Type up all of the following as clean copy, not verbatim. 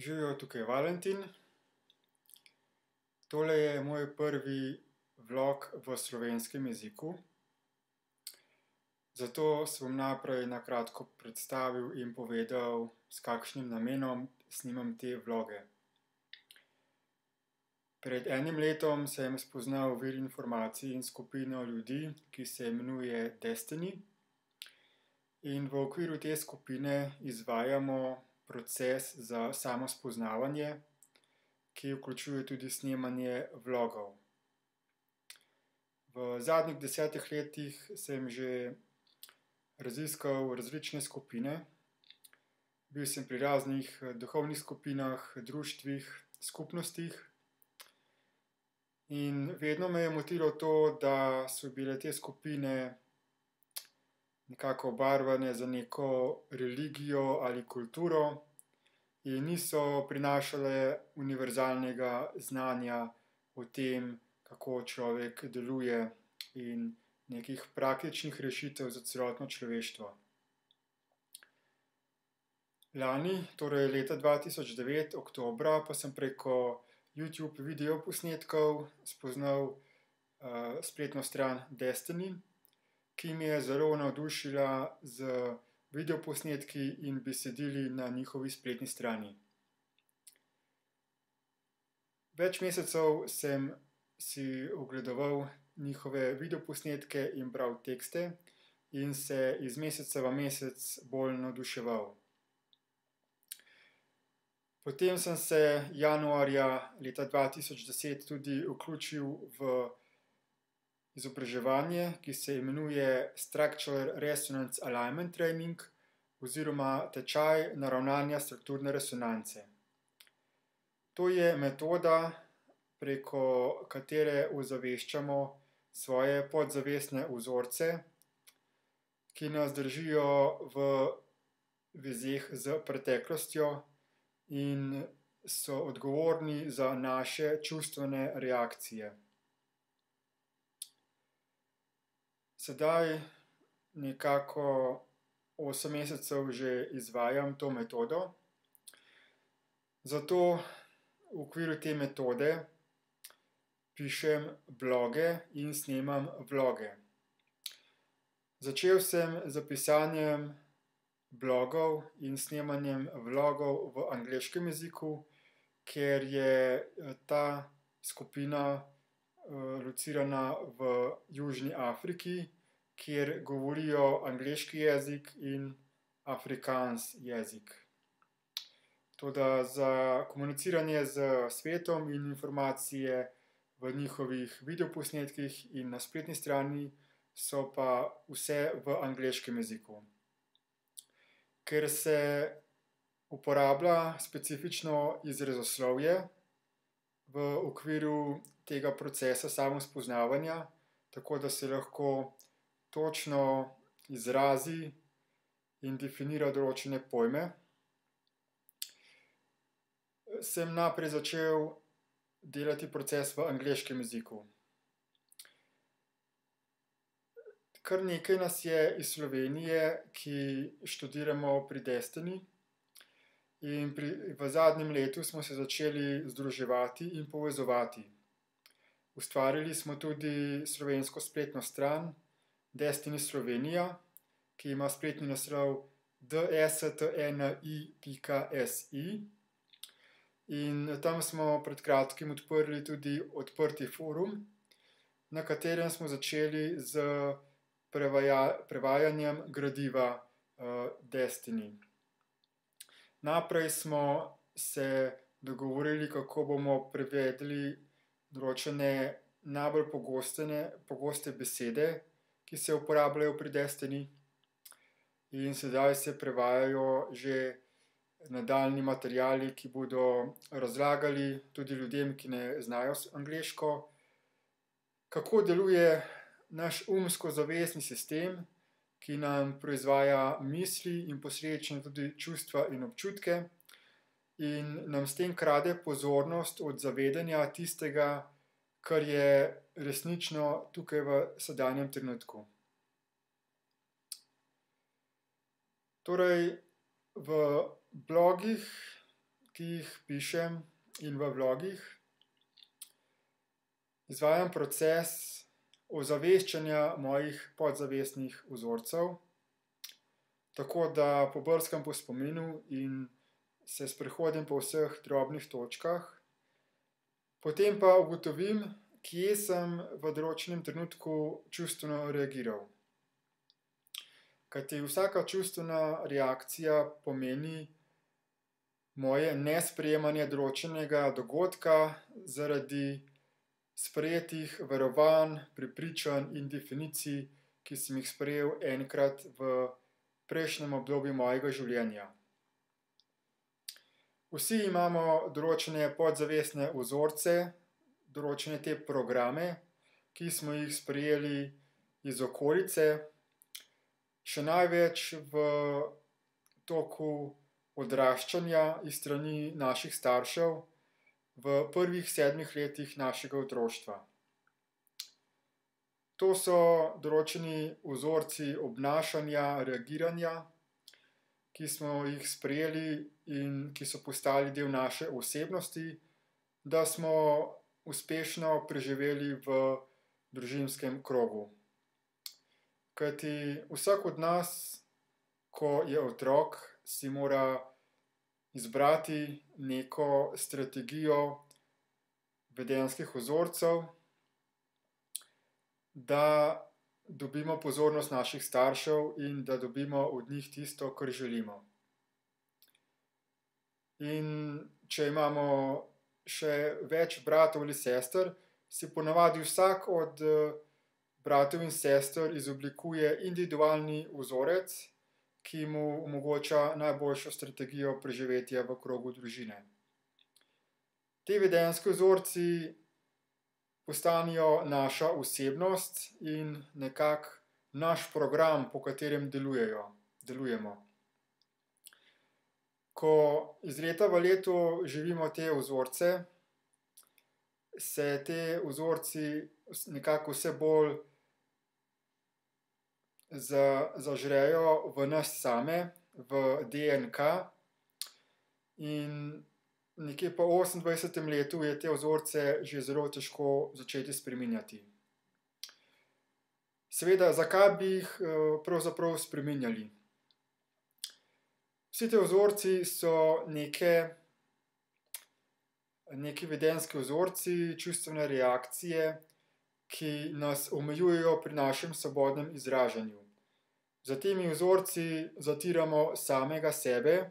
Živijo, tukaj je Valentin. Tole je moj prvi vlog v slovenskem jeziku. Zato se bom najprej na kratko predstavil in povedal, s kakšnim namenom snimam te vloge. Pred enim letom sem spoznal vir informacij in skupino ljudi, ki se imenuje Destiny. In v okviru te skupine izvajamo proces za samospoznavanje, ki vključuje tudi snemanje vlogov. V zadnjih 10 letih sem že raziskal različne skupine. Bil sem pri raznih duhovnih skupinah, društvih, skupnostih. In vedno me je motilo to, da so bile te skupine nekako obarvane za neko religijo ali kulturo in niso prinašale univerzalnega znanja o tem, kako človek deluje, in nekih praktičnih rešitev za celotno človeštvo. Lani, torej leta 2009, oktobra, pa sem preko YouTube videoposnetkov spoznal spletno stran Destiny, ki me je zelo navdušila z videoposnetki in besedili na njihovi spletni strani. Več mesecev sem si ogledoval njihove videoposnetke in bral tekste in se iz meseca v mesec bolj navduševal. Potem sem se januarja leta 2010 tudi vključil v izobraževanje, ki se imenuje Structural Resonance Alignment Training oziroma tečaj naravnanja strukturne resonance. To je metoda, preko katere ozaveščamo svoje podzavestne vzorce, ki nas držijo v vezeh s preteklostjo in so odgovorni za naše čustvene reakcije. Sedaj nekako 8 mesecev že izvajam to metodo. Zato v okviru te metode pišem bloge in snemam vloge. Začel sem z pisanjem blogov in snemanjem vlogov v angleškem jeziku, ker je ta skupina locirana v Južni Afriki, kjer govorijo angleški jezik in afrikaans jezik. Toda za komuniciranje s svetom in informacije v njihovih videoposnetkih in na spletni strani so pa vse v angleškem jeziku. Ker se uporablja specifično izrazoslovje v okviru tega procesa samospoznavanja, tako da se lahko točno izrazi in definira določene pojme, sem najprej začel delati proces v angleškem jeziku. Kar nekaj nas je iz Slovenije, ki študiramo pri Destiny, in v zadnjem letu smo se začeli združevati in povezovati. Ustvarili smo tudi slovensko spletno stran Destiny Slovenija, ki ima spletni naslov dstni.si, in tam smo pred kratkim odprli tudi odprti forum, na katerem smo začeli z prevajanjem gradiva Destiny. Najprej smo se dogovorili, kako bomo prevedli določene najbolj pogoste besede, ki se uporabljajo pri Destiny, in sedaj se prevajajo že nadaljnji materiali, ki bodo razlagali tudi ljudem, ki ne znajo angleško, kako deluje naš umsko-zavestni sistem, ki nam proizvaja misli in posledično tudi čustva in občutke in nam s tem krade pozornost od zavedanja tistega, kar je resnično tukaj v sedanjem trenutku. Torej, v blogih ki jih pišem, in v vlogih izvajam proces ozaveščanja mojih podzavestnih vzorcev, tako da pobrskam po spominu in se sprehodim po vseh drobnih točkah. Potem pa ugotovim, kje sem v določenem trenutku čustveno reagiral. Kajti vsaka čustvena reakcija pomeni moje nesprejemanje določenega dogodka zaradi sprejetih verovanj, prepričanj in definicij, ki sem jih sprejel enkrat v prejšnjem obdobju mojega življenja. Vsi imamo določene podzavestne vzorce, določene te programe, ki smo jih sprejeli iz okolice, še največ v toku odraščanja iz strani naših staršev v prvih 7 letih našega otroštva. To so določeni vzorci obnašanja, reagiranja, ki smo jih sprejeli in ki so postali del naše osebnosti, da smo uspešno preživeli v družinskem krogu. Kajti vsak od nas, ko je otrok, si mora izbrati neko strategijo vedenjskih vzorcev, da dobimo pozornost naših staršev in da dobimo od njih tisto, kar želimo. In če imamo še več bratov ali sester, si ponavadi vsak od bratov in sester izoblikuje individualni vzorec, ki mu omogoča najboljšo strategijo preživetja v krogu družine. Ti vedenjski vzorci postanejo naša osebnost in nekako naš program, po katerem delujemo. Ko iz leta v leto živimo te vzorce, se te vzorci nekako vse bolj zažrejo v nas same, v DNK, in nekje po 28. letu je te vzorce že zelo težko začeti spreminjati. Seveda, zakaj bi jih pravzaprav spreminjali? Vsi ti vzorci so neki vedenjski vzorci, čustvene reakcije, ki nas omejujejo pri našem svobodnem izražanju. Za temi vzorci zatiramo samega sebe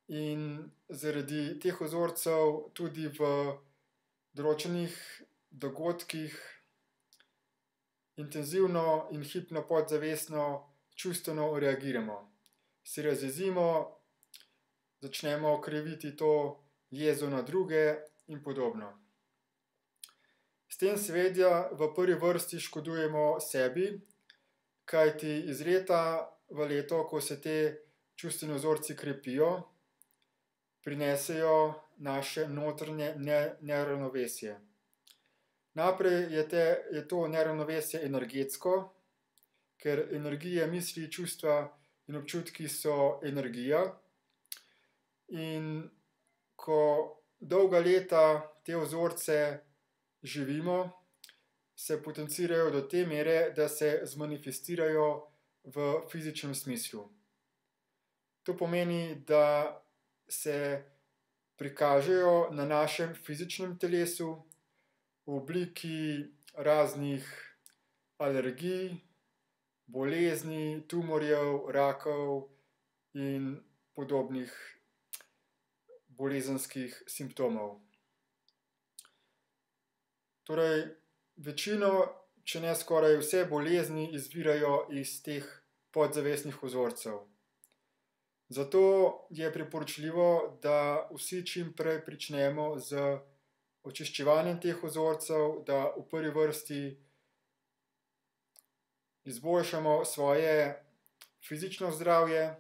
in zaradi teh vzorcev tudi v določenih dogodkih intenzivno in hipno podzavestno čustveno reagiramo. Se razjezimo, začnemo kriviti to jezo na druge in podobno. S tem seveda v prvi vrsti škodujemo sebi, kajti iz leta v leto, ko se te čustveni vzorci krepijo, prinesejo naše notranje neravnovesje. Najprej je to neravnovesje energetsko, ker energije, misli, čustva in občutki so energija. In ko dolga leta te vzorce živimo, se potencirajo do te mere, da se zmanifestirajo v fizičnem smislu. To pomeni, da se prikažejo na našem fizičnem telesu v obliki raznih alergij, bolezni, tumorjev, rakov in podobnih bolezenskih simptomov. Torej, večino, če ne skoraj vse bolezni izvirajo iz teh podzavestnih vzorcev. Zato je priporočljivo, da vsi čim prej pričnemo z očiščevanjem teh vzorcev, da v prvi vrsti izboljšamo svoje fizično zdravje,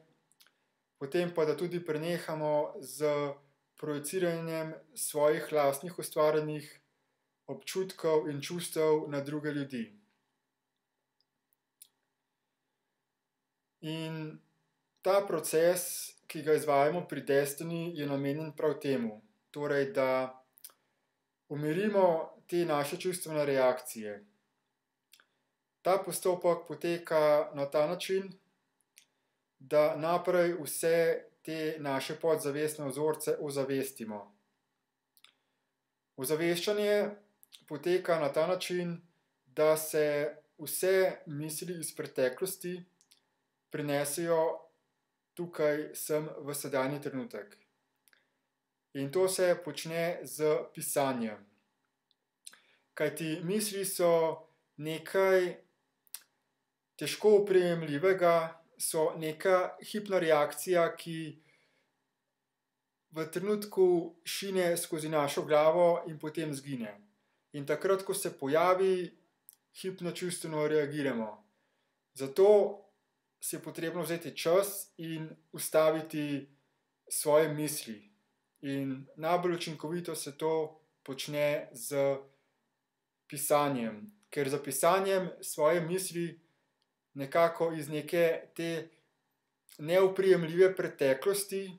potem pa da tudi prenehamo z projiciranjem svojih lastnih ustvarjenih občutkov in čustev na druge ljudi. In ta proces, ki ga izvajamo pri Destiny, je namenjen prav temu. Torej, da umirimo te naše čustvene reakcije. Ta postopek poteka na ta način, da najprej vse te naše podzavestne vzorce ozavestimo. Ozaveščanje poteka na ta način, da se vse misli iz preteklosti prinesejo tukaj sem v sedanji trenutek. In to se počne z pisanjem. Kajti misli so nekaj težko oprijemljivega, so neka hipna reakcija, ki v trenutku šine skozi našo glavo in potem izgine. In takrat, ko se pojavi, hipno čustveno reagiramo. Zato si je potrebno vzeti čas in ustaviti svoje misli. In najbolj učinkovito se to počne z pisanjem. Ker za pisanjem svoje misli nekako iz neke te neoprijemljive preteklosti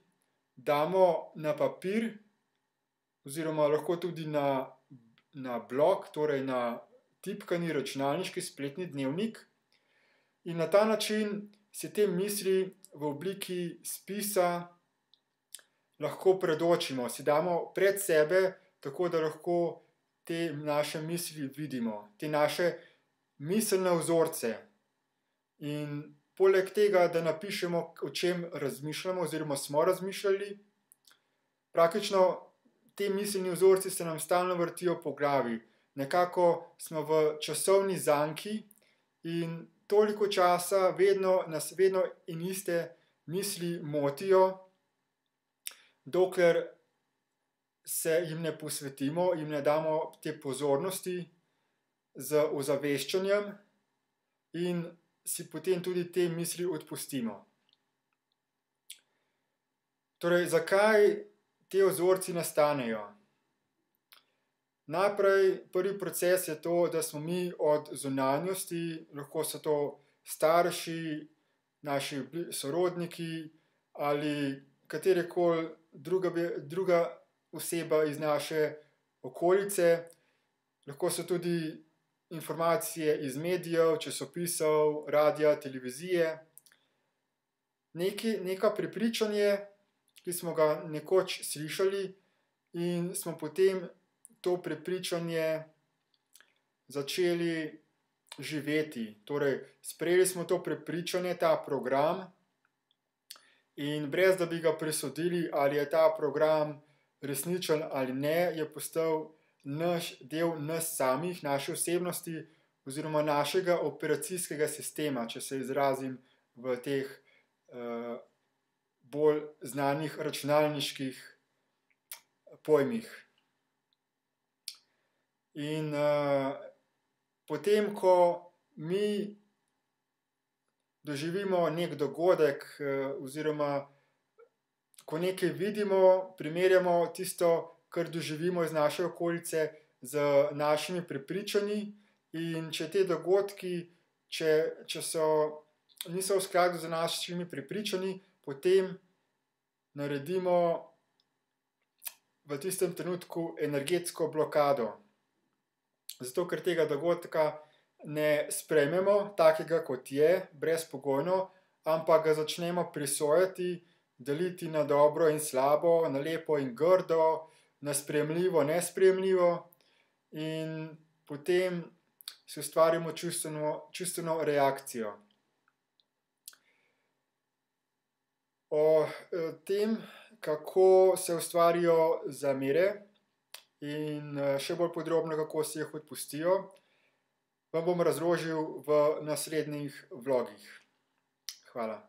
damo na papir, oziroma lahko tudi na blog, torej na tipkani računalniški spletni dnevnik. In na ta način se te misli v obliki spisa lahko predočimo, si damo pred sebe, tako da lahko te naše misli vidimo, te naše miselne vzorce. In poleg tega, da napišemo, o čem razmišljamo oziroma smo razmišljali, praktično te miselni vzorci se nam stalno vrtijo po glavi. Nekako smo v časovni zanki in toliko časa nas vedno in iste misli motijo, dokler se jim ne posvetimo, jim ne damo te pozornosti z ozaveščanjem in si potem tudi te misli odpustimo. Torej, zakaj te vzorci nastanejo? Najprej, prvi proces je to, da smo mi od zunanjosti, lahko so to starši, naši sorodniki ali katerekoli druga oseba iz naše okolice, lahko so tudi informacije iz medijev, časopisov, radia, televizije. Neka prepričanje, ki smo ga nekoč slišali in smo potem to prepričanje začeli živeti. Torej, sprejeli smo to prepričanje, ta program, in brez da bi ga presodili, ali je ta program resničen ali ne, je postal del nas samih, naše osebnosti oziroma našega operacijskega sistema, če se izrazim v teh bolj znanih računalniških pojmih. In potem, ko mi doživimo nek dogodek oziroma ko nekaj vidimo, primerjamo tisto, kar doživimo iz naše okolice z našimi prepričanji, in če te dogodki, niso v skladu z našimi prepričanji, potem naredimo v tistem trenutku energetsko blokado. Zato, ker tega dogodka ne sprejmemo takega, kot je, brezpogojno, ampak ga začnemo presojati, deliti na dobro in slabo, na lepo in grdo, na sprejemljivo, nesprejemljivo, in potem si ustvarimo čustveno reakcijo. O tem, kako se ustvarijo zamere in še bolj podrobno, kako se jih odpustijo, vam bom razložil v naslednjih vlogih. Hvala.